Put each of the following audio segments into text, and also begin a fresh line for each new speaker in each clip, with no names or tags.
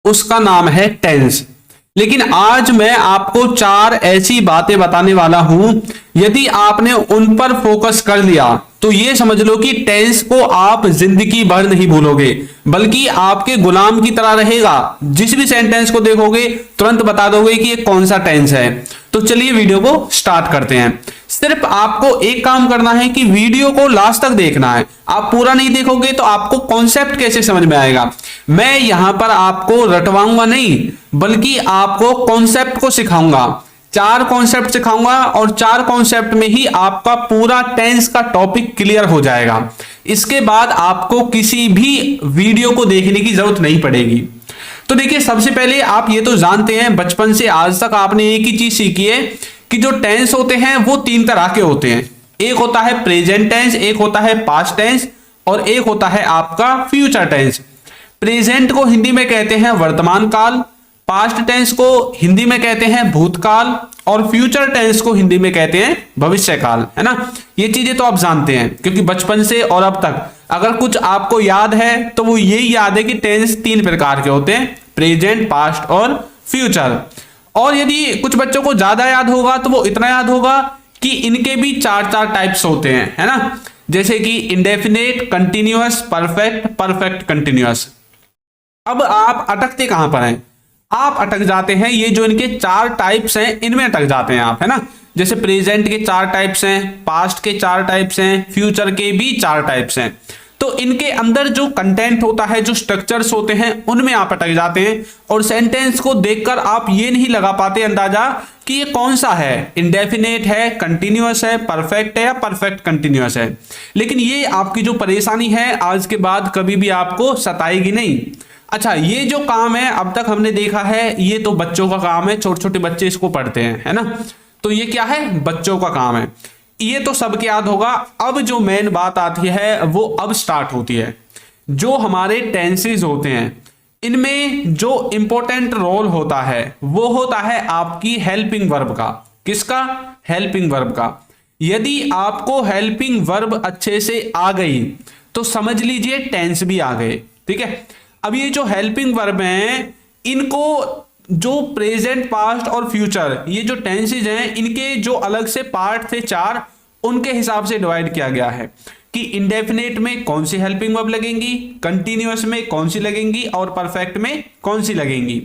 उसका नाम है टेंस। लेकिन आज मैं आपको 4 ऐसी बातें बताने वाला हूं, यदि आपने उन पर फोकस कर लिया तो ये समझ लो कि टेंस को आप जिंदगी भर नहीं भूलोगे, बल्कि आपके गुलाम की तरह रहेगा। जिस भी सेंटेंस को देखोगे तुरंत बता दोगे कि ये कौन सा टेंस है। तो चलिए वीडियो को स्टार्ट करते हैं। सिर्फ आपको एक काम करना है कि वीडियो को लास्ट तक देखना है। आप पूरा नहीं देखोगे तो आपको कॉन्सेप्ट कैसे समझ में आएगा। मैं यहां पर आपको रटवाऊंगा नहीं, बल्कि आपको कॉन्सेप्ट को सिखाऊंगा। 4 कॉन्सेप्ट सिखाऊंगा और 4 कॉन्सेप्ट में ही आपका पूरा टेंस का टॉपिक क्लियर हो जाएगा। इसके बाद आपको किसी भी वीडियो को देखने की जरूरत नहीं पड़ेगी। तो देखिए, सबसे पहले आप ये तो जानते हैं, बचपन से आज तक आपने एक ही चीज सीखी है कि जो टेंस होते हैं वो 3 तरह के होते हैं। एक होता है प्रेजेंट टेंस, एक होता है पास्ट टेंस और एक होता है आपका फ्यूचर टेंस। प्रेजेंट को हिंदी में कहते हैं वर्तमान काल, पास्ट टेंस को हिंदी में कहते हैं भूतकाल और फ्यूचर टेंस को हिंदी में कहते हैं भविष्य काल, है ना। ये चीजें तो आप जानते हैं, क्योंकि बचपन से और अब तक अगर कुछ आपको याद है तो वो यही याद है कि टेंस 3 प्रकार के होते हैं, प्रेजेंट, पास्ट और फ्यूचर। और यदि कुछ बच्चों को ज्यादा याद होगा तो वो इतना याद होगा कि इनके भी 4 टाइप्स होते हैं, है ना। जैसे कि indefinite, continuous, perfect, perfect continuous. अब आप अटकते कहां पर हैं? आप अटक जाते हैं ये जो इनके 4 टाइप्स हैं इनमें अटक जाते हैं आप, है ना। जैसे प्रेजेंट के 4 टाइप्स हैं, पास्ट के 4 टाइप्स हैं, फ्यूचर के भी 4 टाइप्स हैं। तो इनके अंदर जो कंटेंट होता है, जो स्ट्रक्चर्स होते हैं, उनमें आप अटक जाते हैं और सेंटेंस को देखकर आप ये नहीं लगा पाते अंदाजा कि ये कौन सा है, इंडेफिनेट है, कंटिन्यूअस है, परफेक्ट है या परफेक्ट कंटिन्यूअस है। लेकिन ये आपकी जो परेशानी है आज के बाद कभी भी आपको सताएगी नहीं। अच्छा, ये जो काम है अब तक हमने देखा है, ये तो बच्चों का काम है, छोटे छोटे बच्चे इसको पढ़ते हैं, है ना। तो ये क्या है? बच्चों का काम है। ये तो सबके याद होगा। अब जो मेन बात आती है वो अब स्टार्ट होती है। जो हमारे टेंसेस होते हैं इनमें जो इंपॉर्टेंट रोल होता है वो होता है आपकी हेल्पिंग वर्ब का। किसका? हेल्पिंग वर्ब का। यदि आपको हेल्पिंग वर्ब अच्छे से आ गई तो समझ लीजिए टेंस भी आ गए, ठीक है। अब ये जो हेल्पिंग वर्ब हैं, इनको जो प्रेजेंट, पास्ट और फ्यूचर, ये जो टेंसेज हैं, इनके जो अलग से पार्ट थे 4, उनके हिसाब से डिवाइड किया गया है कि इंडेफिनेट में कौन सी हेल्पिंग वर्ब लगेंगी, कंटिन्यूअस में कौन सी लगेंगी और परफेक्ट में कौन सी लगेंगी।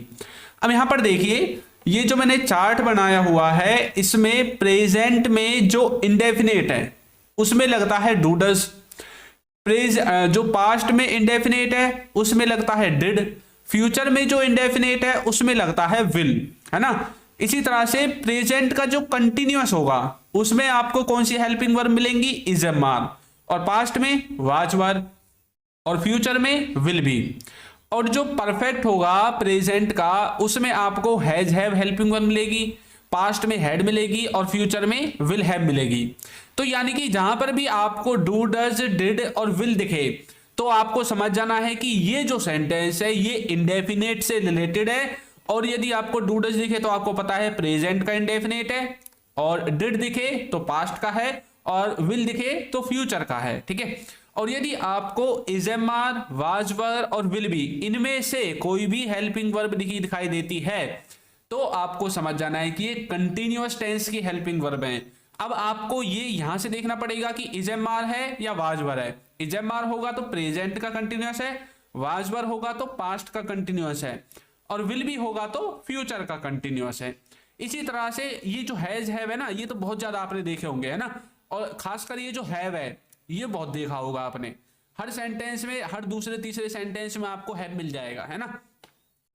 अब यहां पर देखिए, ये जो मैंने चार्ट बनाया हुआ है, इसमें प्रेजेंट में जो इंडेफिनेट है उसमें लगता है डू डज। जो पास्ट में इंडेफिनेट है उसमें लगता है डिड। फ्यूचर में जो इंडेफिनेट है उसमें लगता है विल, है ना। इसी तरह से प्रेजेंट का जो कंटिन्यूअस होगा उसमें आपको कौन सी हेल्पिंग वर्ब मिलेंगी? Is am are. और पास्ट में वाज वर और फ्यूचर में विल बी। और जो परफेक्ट होगा प्रेजेंट का, उसमें आपको हैज हैव हेल्पिंग वर्ब मिलेगी, पास्ट में हैड मिलेगी और फ्यूचर में विल हैव मिलेगी। तो यानी कि जहां पर भी आपको डू, डज, डिड और विल दिखे तो आपको समझ जाना है कि ये जो सेंटेंस है ये इंडेफिनेट से रिलेटेड है। और यदि आपको डू, डज दिखे तो आपको पता है प्रेजेंट का इंडेफिनेट है, और डिड दिखे तो पास्ट का है, और विल दिखे तो फ्यूचर का है, ठीक है। और यदि आपको is am are, was were और विल बी, इनमें से कोई भी हेल्पिंग वर्ब दिखाई देती है तो आपको समझ जाना है कि ये कंटिन्यूअस टेंस की हेल्पिंग वर्ब है। अब आपको ये यहां से देखना पड़ेगा कि इज एम आर है या वाज वर है। इज एम आर होगा तो प्रेजेंट का कंटिन्यूअस है, वाज वर होगा तो पास्ट का कंटिन्यूअस है, और विल भी होगा तो फ्यूचर का कंटिन्यूअस है। इसी तरह से ये जो हैज हैव है ना, ये तो बहुत ज्यादा आपने देखे होंगे, है ना। और खासकर ये जो हैव है ये बहुत देखा होगा आपने। हर सेंटेंस में, हर दूसरे तीसरे सेंटेंस में आपको हैव मिल जाएगा, है ना।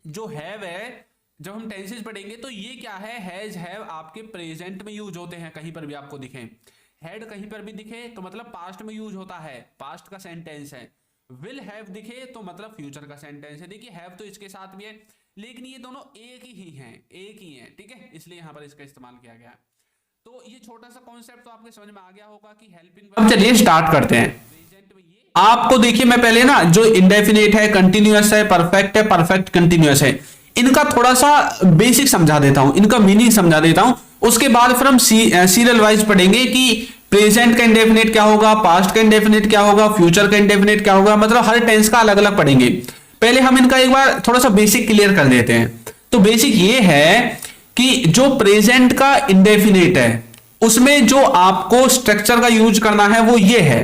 जो हैव है, जब हम टेंसेस पढ़ेंगे तो ये क्या है? हैज हैव आपके प्रेजेंट में यूज होते हैं, कहीं पर भी आपको दिखे। हैड कहीं पर भी दिखे तो मतलब पास्ट में यूज होता है, पास्ट का सेंटेंस है। विल हैव दिखे तो मतलब फ्यूचर का सेंटेंस है। देखिए हैव तो इसके साथ भी है, लेकिन ये दोनों एक ही हैं, एक ही हैं, ठीक है। इसलिए यहां पर इसका इस्तेमाल किया गया है। तो ये छोटा सा कॉन्सेप्ट तो आपके समझ में आ गया होगा कि हेल्पिंग। अब चलिए स्टार्ट करते हैं। आपको देखिए, मैं पहले ना जो इंडेफिनेट है, कंटिन्यूअस है, परफेक्ट है, परफेक्ट कंटिन्यूअस है, इनका थोड़ा सा बेसिक समझा देता हूं, इनका मीनिंग समझा देता हूं। उसके बाद फिर हम सीरियल वाइज पढ़ेंगे कि प्रेजेंट का इंडेफिनेट क्या होगा, पास्ट का इंडेफिनेट क्या होगा, फ्यूचर का इंडेफिनेट क्या होगा, मतलब हर टेंस का अलग अलग पढ़ेंगे। पहले हम इनका एक बार थोड़ा सा बेसिक क्लियर कर लेते हैं। तो बेसिक ये है कि जो प्रेजेंट का इंडेफिनिट है उसमें जो आपको स्ट्रक्चर का यूज करना है वो ये है,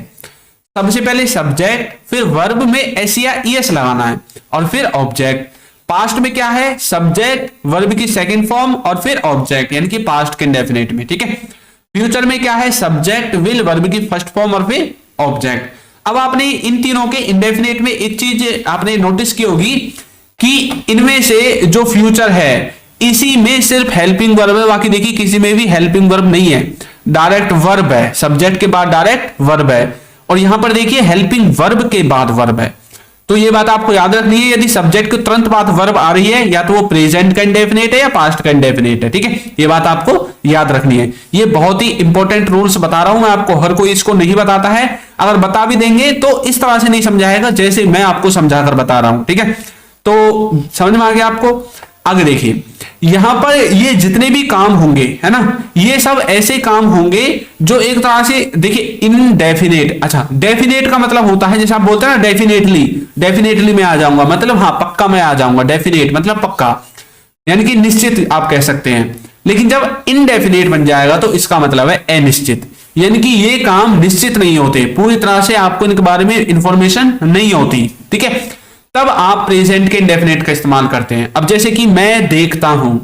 सबसे पहले सब्जेक्ट, फिर वर्ब में एस या ईएस लगाना है, और फिर ऑब्जेक्ट। पास्ट में क्या है, सब्जेक्ट, वर्ब की सेकंड फॉर्म और फिर ऑब्जेक्ट, यानी कि पास्ट के इंडेफिनिट में, ठीक है। फ्यूचर में क्या है, सब्जेक्ट, विल, वर्ब की फर्स्ट फॉर्म और फिर ऑब्जेक्ट। अब आपने इन तीनों के इंडेफिनिट में एक चीज आपने नोटिस की होगी कि इनमें से जो फ्यूचर है इसी में सिर्फ हेल्पिंग वर्ब है, बाकी देखिए किसी में भी हेल्पिंग वर्ब नहीं है, डायरेक्ट वर्ब है, सब्जेक्ट के बाद डायरेक्ट वर्ब है, और यहां पर देखिए हेल्पिंग वर्ब के बाद वर्ब है। तो ये बात आपको याद रखनी है, यदि सब्जेक्ट के तुरंत बाद वर्ब आ रही है या तो वो प्रेजेंट का इंडेफिनिट है या पास्ट का इंडेफिनिट है, ठीक है। ये बात आपको याद रखनी है, ये बहुत ही इंपॉर्टेंट रूल्स बता रहा हूं मैं आपको, हर कोई इसको नहीं बताता है, अगर बता भी देंगे तो इस तरह से नहीं समझाएगा जैसे मैं आपको समझाकर बता रहा हूं, ठीक है। तो समझ में आ गया आपको। आगे देखिए, यहां पर ये जितने भी काम होंगे, है ना, ये सब ऐसे काम होंगे जो एक तरह से देखिए इनडेफिनेट। अच्छा, डेफिनेट का मतलब होता है जैसे आप बोलते हैं ना डेफिनेटली, डेफिनेटली मैं आ जाऊंगा, मतलब हाँ पक्का मैं आ जाऊंगा, डेफिनेट मतलब पक्का, यानी कि निश्चित आप कह सकते हैं। लेकिन जब इनडेफिनेट बन जाएगा तो इसका मतलब है अनिश्चित, यानी कि ये काम निश्चित नहीं होते, पूरी तरह से आपको इनके बारे में इंफॉर्मेशन नहीं होती, ठीक है। तब आप प्रेजेंट के इंडेफिनेट का इस्तेमाल करते हैं। अब जैसे कि मैं देखता हूं,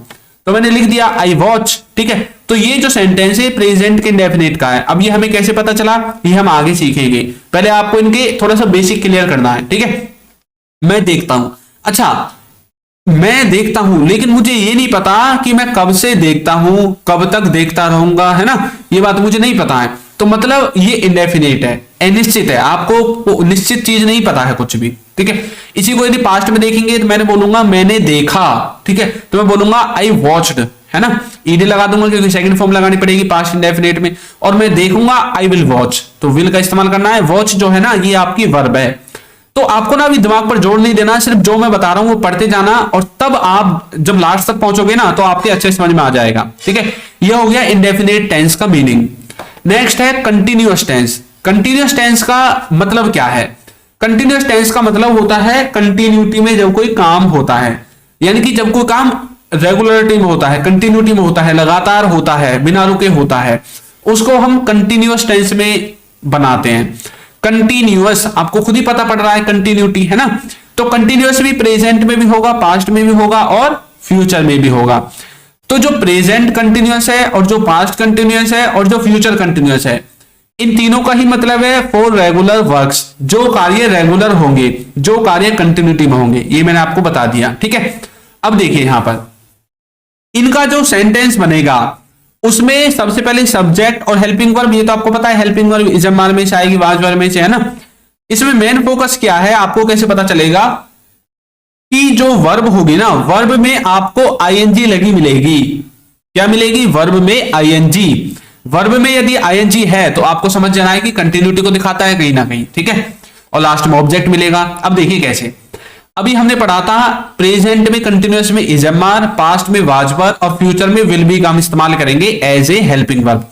तो मैंने लिख दिया आई वॉच, ठीक है। तो ये जो सेंटेंस है प्रेजेंट के इंडेफिनेट का है। अब ये हमें कैसे पता चला, ये हम आगे सीखेंगे, पहले आपको इनके थोड़ा सा बेसिक क्लियर करना है, ठीक है। मैं देखता हूं, अच्छा मैं देखता हूं, लेकिन मुझे ये नहीं पता कि मैं कब से देखता हूं, कब तक देखता रहूंगा, है ना, ये बात मुझे नहीं पता है। तो मतलब ये इंडेफिनेट है, अनिश्चित है, आपको निश्चित चीज नहीं पता है कुछ भी, ठीक है। इसी को यदि पास्ट में देखेंगे तो मैंने बोलूंगा मैंने देखा, ठीक है, तो मैं बोलूंगा आई वॉच्ड, है ना, ईडी लगा दूंगा क्योंकि सेकंड फॉर्म लगानी पड़ेगी पास्ट इंडेफिनेट में, और मैं देखूंगा आई विल वॉच, तो विल का इस्तेमाल करना है। वॉच जो है ना ये आपकी वर्ब है। तो आपको ना अभी दिमाग पर जोर नहीं देना, सिर्फ जो मैं बता रहा हूं वो पढ़ते जाना, और तब आप जब लास्ट तक पहुंचोगे ना तो आपके अच्छे समझ में आ जाएगा, ठीक है। यह हो गया इंडेफिनेट टेंस का मीनिंग। नेक्स्ट है कंटिन्यूअस टेंस। कंटिन्यूअस टेंस का मतलब क्या है, कंटिन्यूअस टेंस का मतलब होता है कंटिन्यूटी में जब कोई काम होता है, यानी कि जब कोई काम रेगुलरिटी में होता है, कंटिन्यूटी में होता है, लगातार होता है, बिना रुके होता है, उसको हम कंटिन्यूअस टेंस में बनाते हैं। कंटिन्यूअस आपको खुद ही पता पड़ रहा है कंटिन्यूटी, है ना, तो कंटिन्यूअस भी प्रेजेंट में भी होगा, पास्ट में भी होगा और फ्यूचर में भी होगा। तो जो प्रेजेंट कंटिन्यूअस है और जो पास्ट कंटिन्यूअस है और जो फ्यूचर कंटिन्यूअस है, इन तीनों का ही मतलब है फॉर रेगुलर वर्क्स, जो कार्य रेगुलर होंगे, जो कार्य कंटिन्यूटी में होंगे, ये मैंने आपको बता दिया, ठीक है। अब देखिए यहां पर इनका जो सेंटेंस बनेगा उसमें सबसे पहले सब्जेक्ट और हेल्पिंग वर्ब, ये तो आपको पता है हेल्पिंग वर्ब इज़ मार में से आएगी, वाज वर्ब में से, है ना। इसमें मेन फोकस क्या है, आपको कैसे पता चलेगा कि जो वर्ब होगी ना, वर्ब में आपको आईएनजी लगी मिलेगी। क्या मिलेगी, वर्ब में आईएनजी। वर्ब में यदि आईएनजी है तो आपको समझ जाना है कि कंटिन्यूटी को दिखाता है कहीं ना कहीं, ठीक है। और लास्ट में ऑब्जेक्ट मिलेगा। अब देखिए कैसे, अभी हमने पढ़ा था प्रेजेंट में कंटिन्यूअस में इज एम आर, पास्ट में वाज वर्ब और फ्यूचर में विल बी का हम इस्तेमाल करेंगे as a helping verb.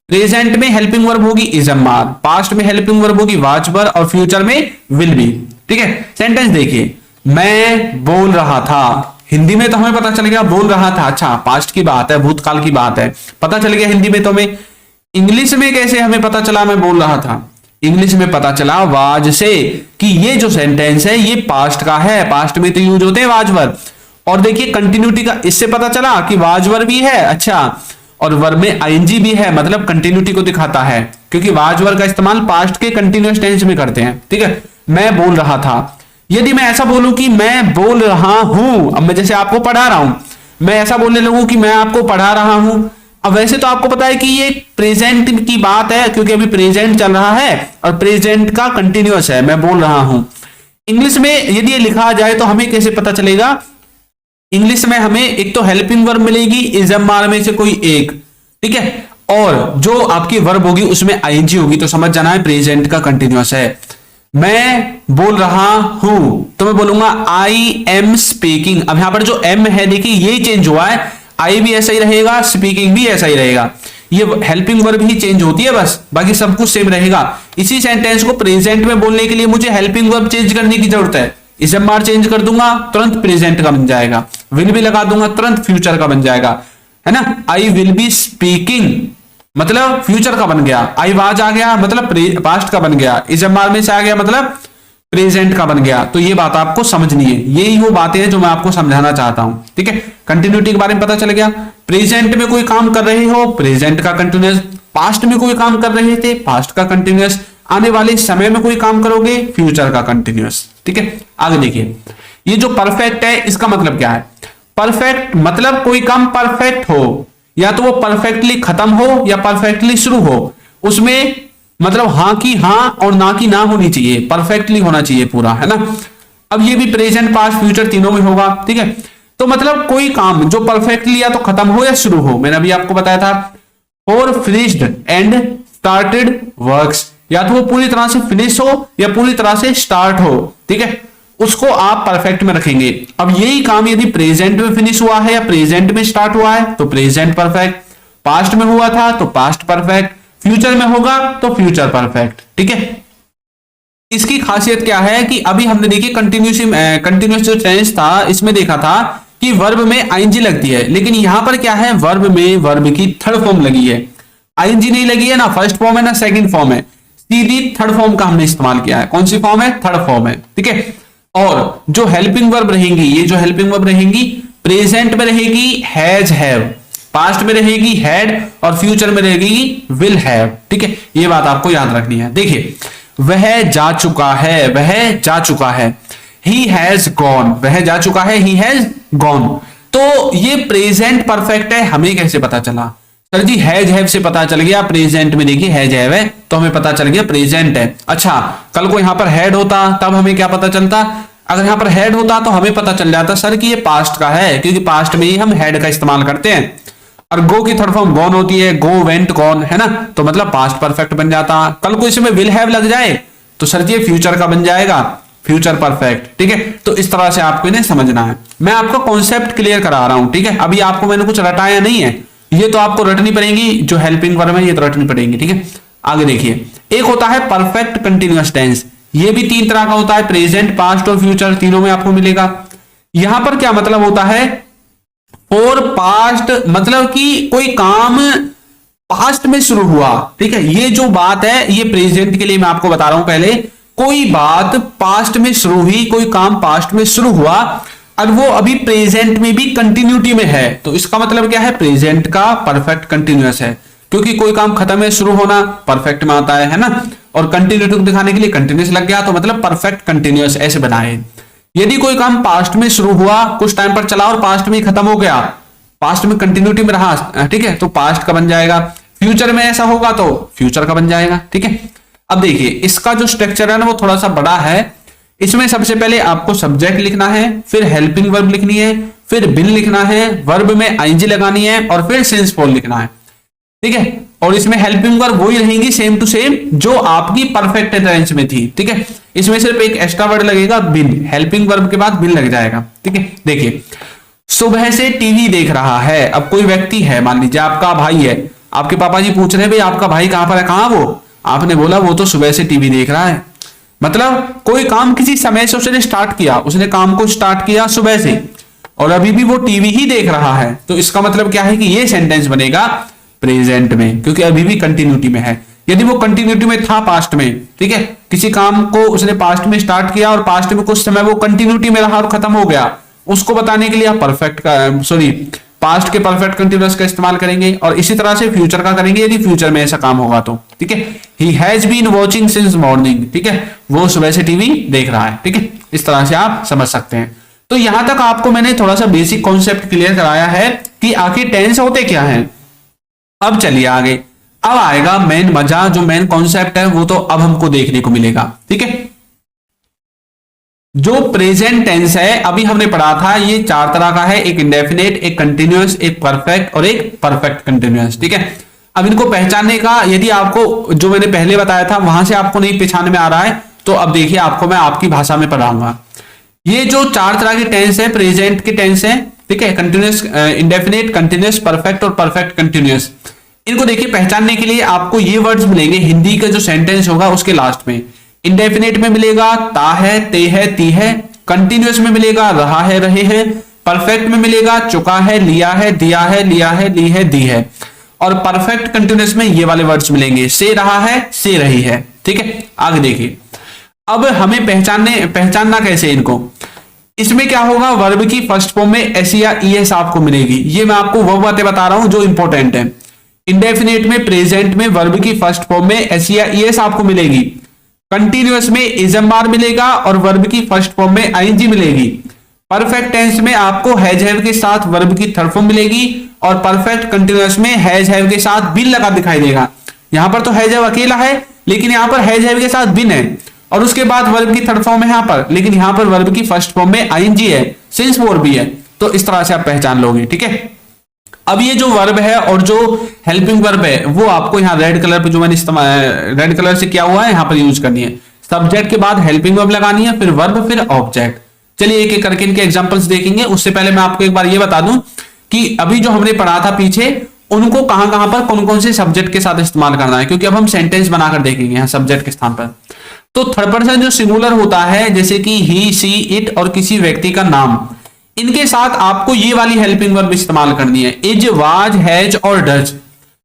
Present में हेल्पिंग वर्ब होगी इज एम आर, पास्ट में हेल्पिंग वर्ब होगी वाज वर्ब और फ्यूचर में विल बी, ठीक है। सेंटेंस देखिए, मैं बोल रहा था, हिंदी में तो हमें पता चल गया बोल रहा था, अच्छा पास्ट की बात है, भूतकाल की बात है, पता चल गया हिंदी में तो हमें। इंग्लिश में कैसे हमें पता चला मैं बोल रहा था, इंग्लिश में पता चला वाज से कि ये जो सेंटेंस है ये पास्ट का है, पास्ट में तो यूज होते हैं वाज वर्ब। और देखिए कंटिन्यूटी का इससे पता चला कि वाज वर्ब भी है, अच्छा, और वर्ब में आईएनजी भी है, मतलब कंटिन्यूटी को दिखाता है, क्योंकि वाज वर्ब का इस्तेमाल पास्ट के कंटिन्यूअस टेंस में करते हैं, ठीक है। मैं बोल रहा था, यदि मैं ऐसा बोलूं कि मैं बोल रहा हूं, अब मैं जैसे आपको पढ़ा रहा हूं, मैं ऐसा बोलने लगूं कि मैं आपको पढ़ा रहा हूं, अब वैसे तो आपको पता है कि ये प्रेजेंट की बात है क्योंकि अभी प्रेजेंट चल रहा है और प्रेजेंट का कंटिन्यूअस है, मैं बोल रहा हूं। इंग्लिश में यदि ये लिखा जाए तो हमें कैसे पता चलेगा, इंग्लिश में हमें एक तो हेल्पिंग वर्ब मिलेगी इज एम आर में से कोई एक, ठीक है, और जो आपकी वर्ब होगी उसमें आईएनजी होगी, तो समझ जाना है प्रेजेंट का कंटिन्यूअस है। मैं बोल रहा हूं तो मैं बोलूंगा आई एम स्पीकिंग। अब यहां पर जो एम है देखिए ये चेंज हुआ है, आई भी ऐसा ही रहेगा, स्पीकिंग भी ऐसा ही रहेगा, ये हेल्पिंग वर्ब ही चेंज होती है बस, बाकी सब कुछ सेम रहेगा। इसी सेंटेंस को प्रेजेंट में बोलने के लिए मुझे हेल्पिंग वर्ब चेंज करने की जरूरत है, इसे बार चेंज कर दूंगा तुरंत प्रेजेंट का बन जाएगा, विल भी लगा दूंगा तुरंत फ्यूचर का बन जाएगा, है ना। आई विल बी स्पीकिंग मतलब फ्यूचर का बन गया, आई वाज आ गया मतलब पास्ट का बन गया, इस बार में से आ गया मतलब प्रेजेंट का बन गया। तो ये बात आपको समझनी है, यही वो बातें हैं जो मैं आपको समझाना चाहता हूं, ठीक है। कंटिन्यूटी के बारे में पता चल गया। प्रेजेंट में कोई काम कर रहे हो, प्रेजेंट का कंटिन्यूअस, पास्ट में कोई काम कर रहे थे, पास्ट का कंटिन्यूअस, आने वाले समय में कोई काम करोगे, फ्यूचर का कंटिन्यूअस, ठीक है। आगे देखिए, ये जो परफेक्ट है इसका मतलब क्या है। परफेक्ट मतलब कोई काम परफेक्ट हो, या तो वो परफेक्टली खत्म हो या परफेक्टली शुरू हो, उसमें मतलब हां की हां और ना की ना होनी चाहिए, परफेक्टली होना चाहिए पूरा, है ना। अब ये भी प्रेजेंट पास्ट फ्यूचर तीनों में होगा, ठीक है। तो मतलब कोई काम जो परफेक्टली या तो खत्म हो या शुरू हो, मैंने अभी आपको बताया था और फिनिश्ड एंड स्टार्टेड वर्क्स, या तो वो पूरी तरह से फिनिश हो या पूरी तरह से स्टार्ट हो, ठीक है, उसको आप परफेक्ट में रखेंगे। अब यही काम यदि प्रेजेंट में फिनिश हुआ है या प्रेजेंट में स्टार्ट हुआ है तो प्रेजेंट परफेक्ट, पास्ट में हुआ था तो पास्ट परफेक्ट, फ्यूचर में होगा तो फ्यूचर परफेक्ट, ठीक है। इसकी खासियत क्या है कि अभी हमने देखी कंटिन्यूस जो टेंस था इसमें देखा था कि वर्ब में आईएनजी लगती है, लेकिन यहां पर क्या है, वर्ब में वर्ब की थर्ड फॉर्म लगी है, आईएनजी नहीं लगी है, ना फर्स्ट फॉर्म है ना सेकंड फॉर्म है, सीधी थर्ड फॉर्म का हमने इस्तेमाल किया है। कौन सी फॉर्म है, थर्ड फॉर्म है, ठीक है। और जो हेल्पिंग वर्ब रहेंगी, ये जो हेल्पिंग वर्ब रहेंगी प्रेजेंट में रहेगी हैज हैव, पास्ट में रहेगी हैड और फ्यूचर में रहेगी विल हैव, ठीक है। ये बात आपको याद रखनी है। देखिए, वह जा चुका है, वह जा चुका है, ही हैज गॉन, वह जा चुका है, ही हैज गॉन। तो ये प्रेजेंट परफेक्ट है, हमें कैसे पता चला सर जी, हैज हैव से पता चल गया, प्रेजेंट में देखिए हैज हैव है तो हमें पता चल गया प्रेजेंट है। अच्छा, कल को यहां पर हैड होता तब हमें क्या पता चलता, अगर यहां पर हैड होता तो हमें पता चल जाता सर कि ये पास्ट का है, क्योंकि पास्ट में ही हम हैड का इस्तेमाल करते हैं। और गो की थर्ड फॉर्म गॉन होती है, गो वेंट गॉन, है ना, तो मतलब पास्ट परफेक्ट बन जाता। कल को इसमें विल हैव लग जाए तो सर जी फ्यूचर का बन जाएगा, फ्यूचर परफेक्ट, ठीक है। तो इस तरह से आपको इन्हें समझना है, मैं आपको कॉन्सेप्ट क्लियर करा रहा हूं, ठीक है। अभी आपको मैंने कुछ रटाया नहीं है, ये तो आपको रटनी पड़ेगी, जो हेल्पिंग वर्ब है ये तो रटनी पड़ेगी, ठीक है। आगे देखिए, एक होता है परफेक्ट कंटिन्यूअस टेंस, ये भी तीन तरह का होता है, प्रेजेंट पास्ट और फ्यूचर तीनों में आपको मिलेगा। यहां पर क्या मतलब होता है, फॉर पास्ट मतलब कि कोई काम पास्ट में शुरू हुआ, ठीक है। ये जो बात है ये प्रेजेंट के लिए मैं आपको बता रहा हूं, पहले कोई बात पास्ट में शुरू हुई, कोई काम पास्ट में शुरू हुआ और वो अभी प्रेजेंट में भी कंटिन्यूटी में है, तो इसका मतलब क्या है, प्रेजेंट का परफेक्ट कंटिन्यूअस है, क्योंकि कोई काम खत्म है शुरू होना परफेक्ट में आता है ना, और कंटिन्यूटी को दिखाने के लिए कंटिन्यूअस लग गया तो मतलब परफेक्ट कंटिन्यूअस ऐसे बनाए। यदि कोई काम पास्ट में शुरू हुआ, कुछ टाइम पर चला और पास्ट में ही खत्म हो गया, पास्ट में कंटिन्यूटी में रहा, ठीक है, तो पास्ट का बन जाएगा। फ्यूचर में ऐसा होगा तो फ्यूचर का बन जाएगा, ठीक है। अब देखिए, इसका जो स्ट्रक्चर है ना वो थोड़ा सा बड़ा है। इसमें सबसे पहले आपको सब्जेक्ट लिखना है, फिर हेल्पिंग वर्ब लिखनी है, फिर बिन लिखना है, वर्ब में आईएनजी लगानी है और फिर सिंस फॉर लिखना है, ठीक है। और इसमें हेल्पिंग वर्ब वही रहेंगी सेम टू सेम जो आपकी परफेक्ट टेंस में थी, ठीक है। इसमें सिर्फ एक एक्स्ट्रा वर्ड लगेगा बिन, हेल्पिंग वर्ब के बाद बिन लग जाएगा, ठीक है। देखिए, सुबह से टीवी देख रहा है। अब कोई व्यक्ति है, मान लीजिए आपका भाई है, आपके पापा जी पूछ रहे हैं भाई आपका भाई कहां पर है, कहां वो, आपने बोला वो तो सुबह से टीवी देख रहा है। मतलब कोई काम किसी समय से उसने स्टार्ट किया, उसने काम को स्टार्ट किया सुबह से और अभी भी वो टीवी ही देख रहा है, तो इसका मतलब क्या है कि ये सेंटेंस बनेगा प्रेजेंट में, क्योंकि अभी भी कंटिन्यूटी में है। यदि वो कंटिन्यूटी में था पास्ट में, ठीक है, किसी काम को उसने पास्ट में स्टार्ट किया और पास्ट में कुछ समय वो कंटिन्यूटी में रहा और खत्म हो गया, उसको बताने के लिए आप परफेक्ट का पास्ट के परफेक्ट कंटिन्यूअस का इस्तेमाल करेंगे और इसी तरह से फ्यूचर का करेंगे यदि फ्यूचर में ऐसा काम होगा तो, ठीक है। He has been watching since morning, ठीक है, वो सुबह से टीवी देख रहा है, ठीक है। इस तरह से आप समझ सकते हैं। तो यहां तक आपको मैंने थोड़ा सा बेसिक कॉन्सेप्ट क्लियर कराया है कि आखिर टेंस होते क्या है। अब चलिए आगे, अब आएगा मेन मजा, जो मेन कॉन्सेप्ट है वो तो अब हमको देखने को मिलेगा, ठीक है। जो प्रेजेंट टेंस है अभी हमने पढ़ा था, ये चार तरह का है, एक इंडेफिनेट, एक कंटिन्यूअस, एक परफेक्ट और एक परफेक्ट कंटिन्यूअस, ठीक है। अब इनको पहचानने का, यदि आपको जो मैंने पहले बताया था वहां से आपको नहीं पहचान में आ रहा है तो अब देखिए आपको मैं आपकी भाषा में पढ़ाऊंगा। ये जो चार तरह की टेंस है, प्रेजेंट की टेंस है, ठीक है, कंटिन्यूअस, इंडेफिनेट, कंटिन्यूअस, परफेक्ट और परफेक्ट कंटिन्यूअस। इनको देखिए पहचानने के लिए आपको ये वर्ड्स मिलेंगे हिंदी का जो सेंटेंस होगा उसके लास्ट में। इंडेफिनेट में मिलेगा ता है, ते है, ती है, कंटिन्यूअस में मिलेगा रहा है, रहे हैं। परफेक्ट में मिलेगा चुका है, लिया है, दिया है, लिया है, ली है, दी है। और परफेक्ट कंटिन्यूअस में ये वाले वर्ड्स मिलेंगे, से रहा है, से रही है। ठीक है, आगे देखिए। अब हमें पहचानना कैसे इनको। इसमें क्या होगा, वर्ब की फर्स्ट फॉर्म में एस या ईएस आपको मिलेगी। ये मैं आपको वो बातें बता रहा हूं जो इंपॉर्टेंट है। इंडेफिनेट में, प्रेजेंट में वर्ब की फर्स्ट फॉर्म में एस या ईएस आपको मिलेगी। कंटिन्यूअस में इजम्बार मिलेगा और वर्ब की फर्स्ट फॉर्म में आईएनजी मिलेगी। परफेक्ट टेंस में आपको हैज हैव के साथ वर्ब की थर्ड फॉर्म मिलेगी और परफेक्ट कंटिन्यूअस में हैज हैव के साथ बिन लगा दिखाई देगा। यहां पर तो हैज हैव अकेला है, लेकिन यहां पर हैज हैव के साथ बिन है और उसके बाद वर्ब की थर्ड फॉर्म है यहां पर, लेकिन यहां पर वर्ब की फर्स्ट फॉर्म में आईएनजी है, सिंस फोर भी है। तो इस तरह से आप पहचान लोगे। ठीक है, अब ये जो वर्ब है और जो हेल्पिंग वर्ब है वो आपको यहाँ रेड कलर पे जो मैंने इस्तेमाल रेड कलर से किया हुआ है यहाँ पर यूज करनी है। सब्जेक्ट के बाद हेल्पिंग वर्ब लगानी है, फिर वर्ब, फिर ऑब्जेक्ट। चलिए एक एक करके इनके एग्जांपल्स देखेंगे। उससे पहले मैं आपको एक बार ये बता दूं कि अभी जो हमने पढ़ा था पीछे, उनको कहां कहां पर कौन कौन से सब्जेक्ट के साथ इस्तेमाल करना है, क्योंकि अब हम सेंटेंस बनाकर देखेंगे यहाँ सब्जेक्ट के स्थान पर। तो थर्ड पर्सन जो सिंगुलर होता है, जैसे कि ही, सी, इट और किसी व्यक्ति का नाम, इनके साथ आपको ये वाली हेल्पिंग वर्ब इस्तेमाल करनी है, इज, वाज, हैज और डज।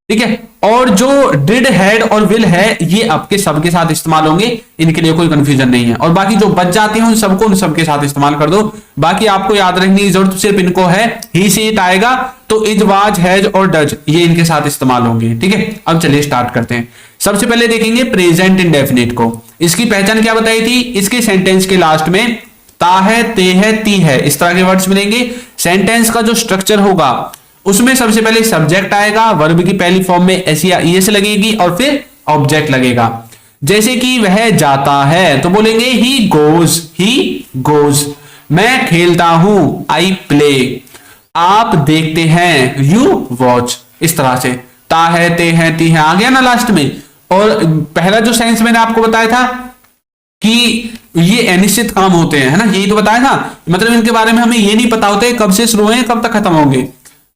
ठीक है, और जो डिड, हैड और विल है ये आपके सबके साथ इस्तेमाल होंगे, इनके लिए कोई कंफ्यूजन नहीं है। और बाकी जो बच जाते हैं उन सबको उन सबके साथ इस्तेमाल कर दो। बाकी आपको याद रखने की जरूरत सिर्फ इनको है, ही, सी, इट आएगा तो इज, वाज, हैज और डज ये इनके साथ इस्तेमाल होंगे। ठीक है, अब चलिए स्टार्ट करते हैं। सबसे पहले देखेंगे प्रेजेंट इंडेफिनिट को। इसकी पहचान क्या बताई थी, इसके सेंटेंस के लास्ट में ता है, ते है, ती है, इस तरह के वर्ड्स मिलेंगे। सेंटेंस का जो स्ट्रक्चर होगा उसमें सबसे पहले सब्जेक्ट आएगा, वर्ब की पहली फॉर्म में एस या ईएस लगेगी और फिर ऑब्जेक्ट लगेगा। जैसे कि वह जाता है तो बोलेंगे ही गोज, ही गोज। मैं खेलता हूं, आई प्ले। आप देखते हैं, यू वॉच। इस तरह से ता है, ते है, ती है आ गया ना लास्ट में। और पहला जो सेंस मैंने आपको बताया था कि ये अनिश्चित काम होते हैं, है ना, यही तो बताया था। मतलब इनके बारे में हमें ये नहीं पता होता है कब से शुरू है कब तक खत्म होंगे।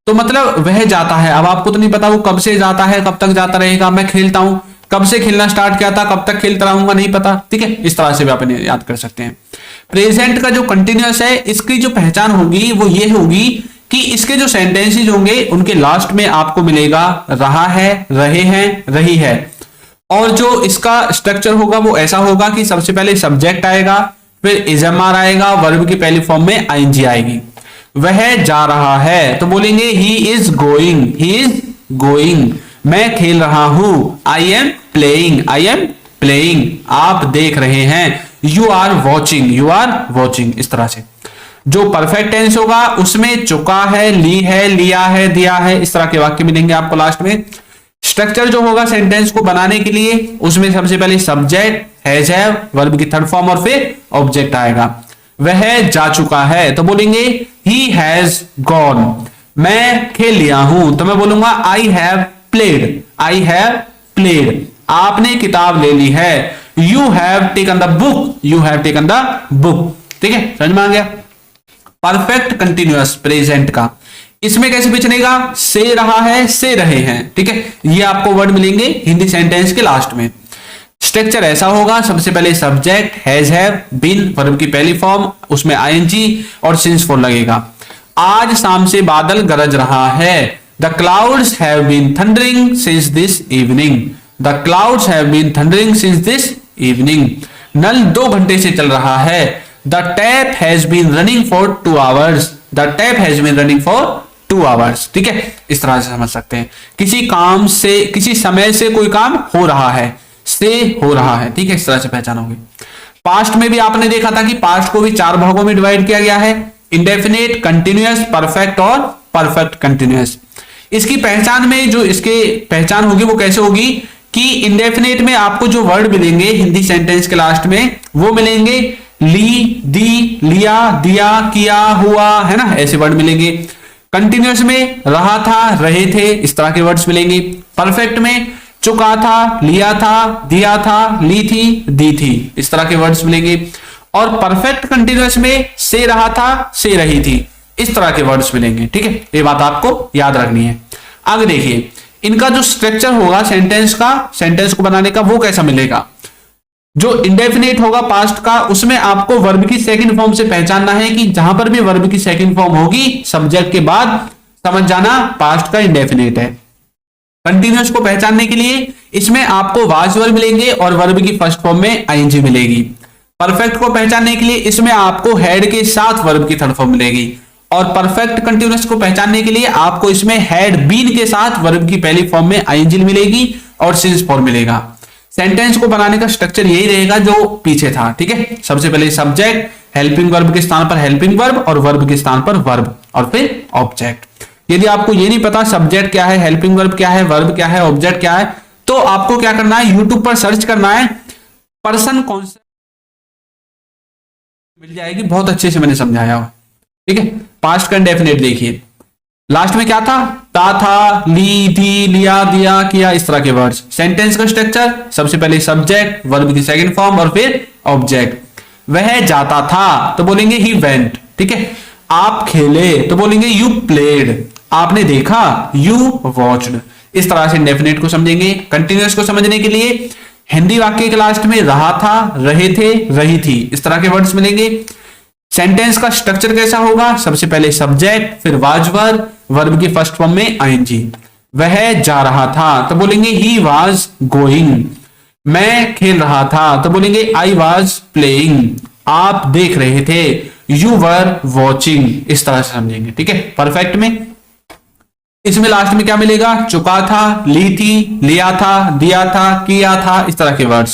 तो मतलब वह जाता है, अब आपको तो नहीं पता वो कब से जाता है कब तक जाता रहेगा। मैं खेलता हूं, कब से खेलना स्टार्ट किया था कब तक खेलता रहूंगा नहीं पता। ठीक है, इस तरह से भी आप इन्हें याद कर सकते हैं। प्रेजेंट का जो कंटिन्यूअस है इसकी जो पहचान होगी वो ये होगी कि इसके जो सेंटेंसेज होंगे उनके लास्ट में आपको मिलेगा रहा है, रहे हैं, रही है। और जो इसका स्ट्रक्चर होगा वो ऐसा होगा कि सबसे पहले सब्जेक्ट आएगा, फिर इजमार आएगा, वर्ब की पहली फॉर्म में आईएनजी आएगी। वह जा रहा है तो बोलेंगे he is going, he is going. मैं खेल रहा हूं, I am playing, I am playing. आप देख रहे हैं, you are watching, you are watching. इस तरह से जो परफेक्ट टेंस होगा उसमें चुका है, ली है, लिया है, दिया है, इस तरह के वाक्य मिलेंगे आपको लास्ट में। स्ट्रक्चर जो होगा सेंटेंस को बनाने के लिए उसमें सबसे पहले सब्जेक्ट, हैज हैव, वर्ब की थर्ड फॉर्म और फिर ऑब्जेक्ट आएगा। वह जा चुका है तो बोलेंगे ही हैज गॉन। मैं खेल लिया हूं तो मैं बोलूंगा I have played, I have played. आपने किताब ले ली है, you have taken the book, you have taken the book. ठीक है, समझ में आ गया। परफेक्ट कंटिन्यूअस प्रेजेंट का इसमें कैसे पहचानेगा, से रहा है, से रहे हैं। ठीक है, ये आपको वर्ड मिलेंगे हिंदी सेंटेंस के लास्ट में। स्ट्रक्चर ऐसा होगा, सबसे पहले subject, has have, been, verb की पहली फॉर्म, उसमें आईएनजी और सिंस फोर लगेगा। आज शाम से बादल गरज रहा है, the clouds have been thundering since this evening, the clouds have been thundering since this evening. नल 2 घंटे से चल रहा है, the tap has been running for 2 hours, the tap has been running for 2 hours. ठीक है, इस तरह से समझ सकते हैं। किसी काम से, किसी समय से कोई काम हो रहा है, से हो रहा है। ठीक है, इस तरह से पहचानोगे। पास्ट में भी आपने देखा था कि पास्ट को भी 4 भागों में डिवाइड किया गया है, इंडेफिनेट, कंटिन्यूअस, परफेक्ट और परफेक्ट कंटिन्यूअस। इसकी पहचान में जो इसके पहचान होगी वो कैसे होगी कि इंडेफिनेट में आपको जो वर्ड मिलेंगे हिंदी सेंटेंस के लास्ट में वो मिलेंगे ली, दी, लिया, दिया, किया, हुआ, है ना, ऐसे वर्ड मिलेंगे। कंटिन्यूअस में रहा था, रहे थे, इस तरह के वर्ड्स मिलेंगे। परफेक्ट में चुका था, लिया था, दिया था, ली थी, दी थी, इस तरह के वर्ड्स मिलेंगे। और परफेक्ट कंटिन्यूअस में से रहा था, से रही थी, इस तरह के वर्ड्स मिलेंगे। ठीक है, ये बात आपको याद रखनी है। आगे देखिए, इनका जो स्ट्रक्चर होगा सेंटेंस का, सेंटेंस को बनाने का, वो कैसा मिलेगा। जो इंडेफिनेट होगा पास्ट का, उसमें आपको वर्ब की सेकंड फॉर्म से पहचानना है कि जहां पर भी वर्ब की सेकंड फॉर्म होगी सब्जेक्ट के बाद, समझ जाना पास्ट का इंडेफिनेट है। कंटिन्यूअस को पहचानने के लिए इसमें आपको वाज वर्ब मिलेंगे और वर्ब की फर्स्ट फॉर्म में आईएनजी मिलेगी। परफेक्ट को पहचानने के लिए इसमें आपको हैड के साथ वर्ब की थर्ड फॉर्म मिलेगी। और परफेक्ट कंटिन्यूअस को पहचानने के लिए आपको इसमें हैड बीन के साथ वर्ब की पहली फॉर्म में आईएनजी मिलेगी और सिंस फॉर्म मिलेगा। सेंटेंस को बनाने का स्ट्रक्चर यही रहेगा जो पीछे था, ठीक है। सबसे पहले सब्जेक्ट, हेल्पिंग वर्ब के स्थान पर हेल्पिंग वर्ब और वर्ब के स्थान पर वर्ब और फिर ऑब्जेक्ट। यदि आपको ये नहीं पता सब्जेक्ट क्या है, हेल्पिंग वर्ब क्या है, वर्ब क्या है, ऑब्जेक्ट क्या है, तो आपको क्या करना है, यूट्यूब पर सर्च करना है, पर्सन कॉन्सेप्ट मिल जाएगी, बहुत अच्छे से मैंने समझाया हो, ठीक है। पास्ट का इंडेफिनिट देखिए, लास्ट में क्या था, था, ली, थी, लिया, दिया, किया, इस तरह के वर्ड्स। सेंटेंस का स्ट्रक्चर, सबसे पहले सब्जेक्ट, वर्ब की सेकंड फॉर्म और फिर ऑब्जेक्ट। वह जाता था तो बोलेंगे ही वेंट, ठीक है। आप खेले तो बोलेंगे यू प्लेड। आपने देखा, यू वॉच्ड। इस तरह से इंडेफिनिट को समझेंगे। कंटिन्यूअस को समझने के लिए हिंदी वाक्य के लास्ट में रहा था, रहे थे, रही थी, इस तरह के वर्ड्स मिलेंगे। सेंटेंस का स्ट्रक्चर कैसा होगा, सबसे पहले सब्जेक्ट, फिर वाज वर्ब, वर्ब की फर्स्ट फॉर्म में आईएनजी। वह जा रहा था तो बोलेंगे ही वाज गोइंग। मैं खेल रहा था तो बोलेंगे आई वाज प्लेइंग। आप देख रहे थे, यू वर वॉचिंग। इस तरह से समझेंगे, ठीक है। परफेक्ट में इसमें लास्ट में क्या मिलेगा, चुका था, ली थी, लिया था, दिया था, किया था, इस तरह के वर्ड्स।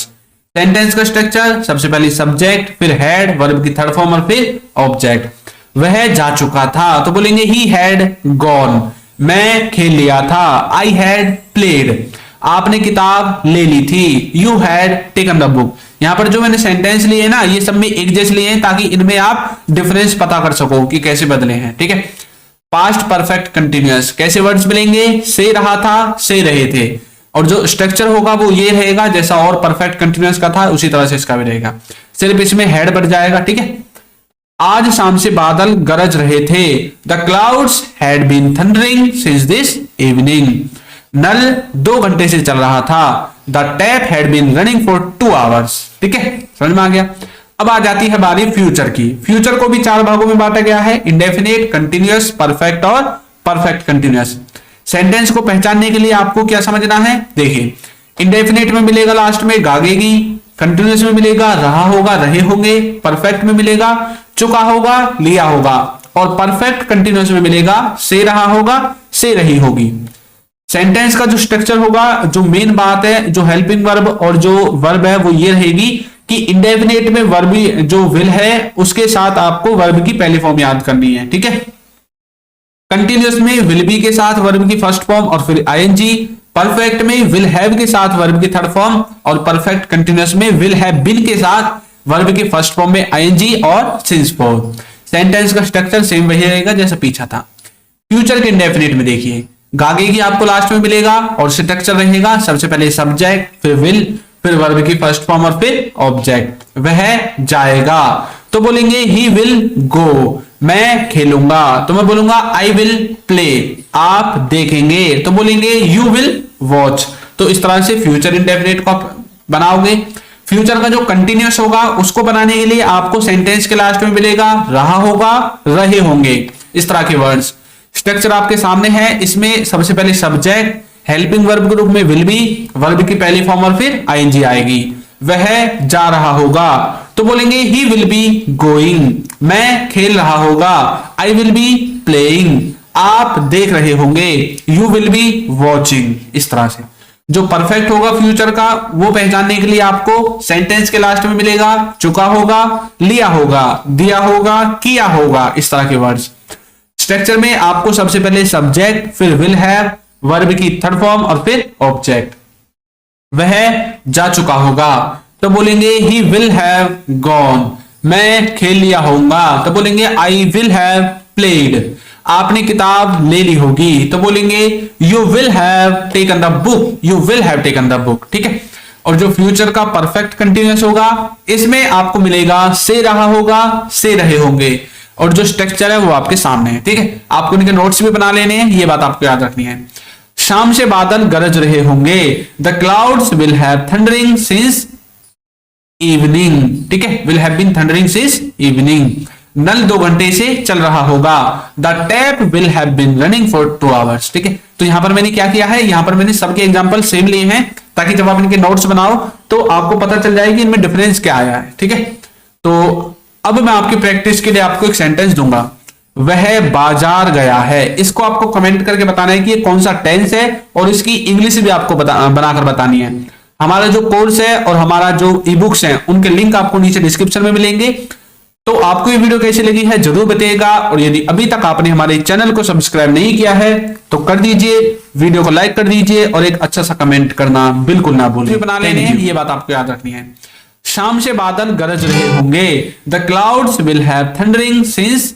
सेंटेंस का स्ट्रक्चर, सबसे पहले सब्जेक्ट, फिर हैड, वर्ब की थर्ड फॉर्म और फिर ऑब्जेक्ट। वह जा चुका था तो बोलेंगे ही हैड गॉन। मैं खेल लिया था, आई हैड प्लेड। आपने किताब ले ली थी, you had taken the book. यहां पर जो मैंने सेंटेंस लिए ना, ये सब में एक जैसे लिए हैं ताकि इनमें आप डिफरेंस पता कर सको कि कैसे बदले हैं, ठीक है। पास्ट परफेक्ट कंटिन्यूअस कैसे वर्ड्स मिलेंगे, से रहा था, से रहे थे। और जो स्ट्रक्चर होगा वो ये रहेगा जैसा और परफेक्ट कंटिन्यूअस का था, उसी तरह से इसका भी रहेगा, सिर्फ इसमें हेड बढ़ जाएगा, ठीक है। आज शाम से बादल गरज रहे थे, the clouds had been thundering since this evening. नल 2 घंटे से चल रहा था, the tap had been running for 2 hours. ठीक है, समझ में आ गया। अब आ जाती है बारी फ्यूचर की। फ्यूचर को भी 4 भागों में बांटा गया है, इंडेफिनिट, कंटिन्यूअस, परफेक्ट और परफेक्ट कंटिन्यूअस। सेंटेंस को पहचानने के लिए आपको क्या समझना है, देखिए इंडेफिनिट में मिलेगा लास्ट में गागेगी, कंटिन्यूअस में मिलेगा रहा होगा, रहे होंगे, परफेक्ट में मिलेगा चुका होगा, लिया होगा, और परफेक्ट कंटिन्यूअस में मिलेगा से रहा होगा, से रही होगी। सेंटेंस का जो स्ट्रक्चर होगा, जो मेन बात है, जो हेल्पिंग वर्ब और जो वर्ब है वो ये रहेगी कि इंडेफिनिट में वर्ब जो विल है उसके साथ आपको वर्ब की पहली फॉर्म याद करनी है, ठीक है। कंटिन्यूअस में विल बी के साथ वर्ब की फर्स्ट फॉर्म और फिर आईएनजी। परफेक्ट में विल हैव के साथ वर्ब की थर्ड फॉर्म, और परफेक्ट कंटिन्यूअस में विल हैव बीन के साथ वर्ब की फर्स्ट फॉर्म में आईएनजी और सिंस फॉर्म। सेंटेंस का स्ट्रक्चर सेम वही रहेगा जैसा पीछा था। फ्यूचर के इंडेफिनिट में देखिए गागेगी आपको लास्ट में मिलेगा और स्ट्रक्चर रहेगा सबसे पहले सब्जेक्ट, फिर विल, फिर वर्ब की फर्स्ट फॉर्म और फिर ऑब्जेक्ट। वह जाएगा तो बोलेंगे ही विल गो। मैं खेलूंगा तो मैं बोलूंगा आई विल प्ले। आप देखेंगे तो बोलेंगे यू विल वॉच। तो इस तरह से फ्यूचर इंडेफिनिट को बनाओगे। फ्यूचर का जो कंटिन्यूअस होगा उसको बनाने के लिए आपको सेंटेंस के लास्ट में मिलेगा रहा होगा, रहे होंगे, इस तरह के वर्ड्स। स्ट्रक्चर आपके सामने है, इसमें सबसे पहले सब्जेक्ट, हेल्पिंग वर्ब के रूप में विल बी, वर्ब की पहली फॉर्म और फिर आईएनजी आएगी। वह जा रहा होगा तो बोलेंगे ही विल बी गोइंग। मैं खेल रहा होगा, आई विल बी प्लेइंग। आप देख रहे होंगे, यू विल बी वॉचिंग। इस तरह से जो परफेक्ट होगा फ्यूचर का वो पहचानने के लिए आपको सेंटेंस के लास्ट में मिलेगा चुका होगा, लिया होगा, दिया होगा, किया होगा, इस तरह के वर्ड्स। स्ट्रक्चर में आपको सबसे पहले सब्जेक्ट, फिर विल हैव, वर्ब की थर्ड फॉर्म और फिर ऑब्जेक्ट। वह जा चुका होगा तो बोलेंगे ही विल हैव गॉन। मैं खेल लिया होगा तो बोलेंगे आई विल हैव प्लेड। आपने किताब ले ली होगी तो बोलेंगे you will have taken the book, you will have taken the book. ठीक है। और जो फ्यूचर का परफेक्ट कंटिन्यूअस होगा इसमें आपको मिलेगा से रहा होगा, से रहे होंगे, और जो स्ट्रक्चर है वो आपके सामने है। ठीक है, आपको इनके नोट्स भी बना लेने हैं, ये बात आपको याद रखनी है। शाम से बादल गरज रहे होंगे, the clouds will have thundering since evening, ठीक है, will have been thundering since evening. नल 2 घंटे से चल रहा होगा। The tap will have been running for 2 hours, ठीक है। तो यहां पर मैंने क्या किया है, यहां पर मैंने सबके एग्जांपल सेम लिए हैं ताकि जब आप इनके नोट्स बनाओ तो आपको पता चल जाएगी इनमें डिफरेंस क्या आया है, ठीक है। तो अब मैं आपकी प्रैक्टिस के लिए आपको एक सेंटेंस दूंगा, वह बाजार गया है। इसको आपको कमेंट करके बताना है कि ये कौन सा टेंस है और इसकी इंग्लिश भी आपको बनाकर बतानी है। हमारा जो कोर्स है और हमारा जो ई बुक्स है उनके लिंक आपको नीचे डिस्क्रिप्शन में मिलेंगे। तो आपको ये वीडियो कैसी लगी है जरूर बताइएगा, और यदि अभी तक आपने हमारे चैनल को सब्सक्राइब नहीं किया है तो कर दीजिए, वीडियो को लाइक कर दीजिए और एक अच्छा सा कमेंट करना बिल्कुल ना भूलिए। बना लेने हैं, ये बात आपको याद रखनी है। शाम से बादल गरज रहे होंगे। The clouds will have thundering since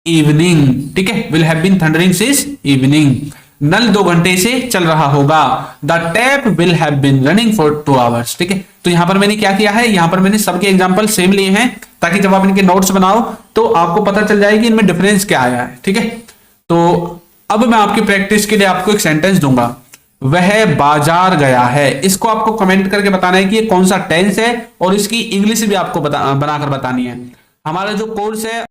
evening, ठीक है, will have been thundering since evening. नल 2 घंटे से चल रहा होगा। The tap will have been running for 2 hours, ठीक है। तो यहां पर मैंने क्या किया है, यहां पर मैंने सबके एग्जांपल सेम लिए हैं ताकि जब आप इनके नोट्स बनाओ तो आपको पता चल जाएगी इनमें डिफरेंस क्या आया है, ठीक है। तो अब मैं आपकी प्रैक्टिस के लिए आपको एक सेंटेंस दूंगा, वह बाजार गया है। इसको आपको कमेंट करके बताना है कि ये कौन सा टेंस है और इसकी इंग्लिश भी आपको बनाकर बतानी है। हमारा जो कोर्स है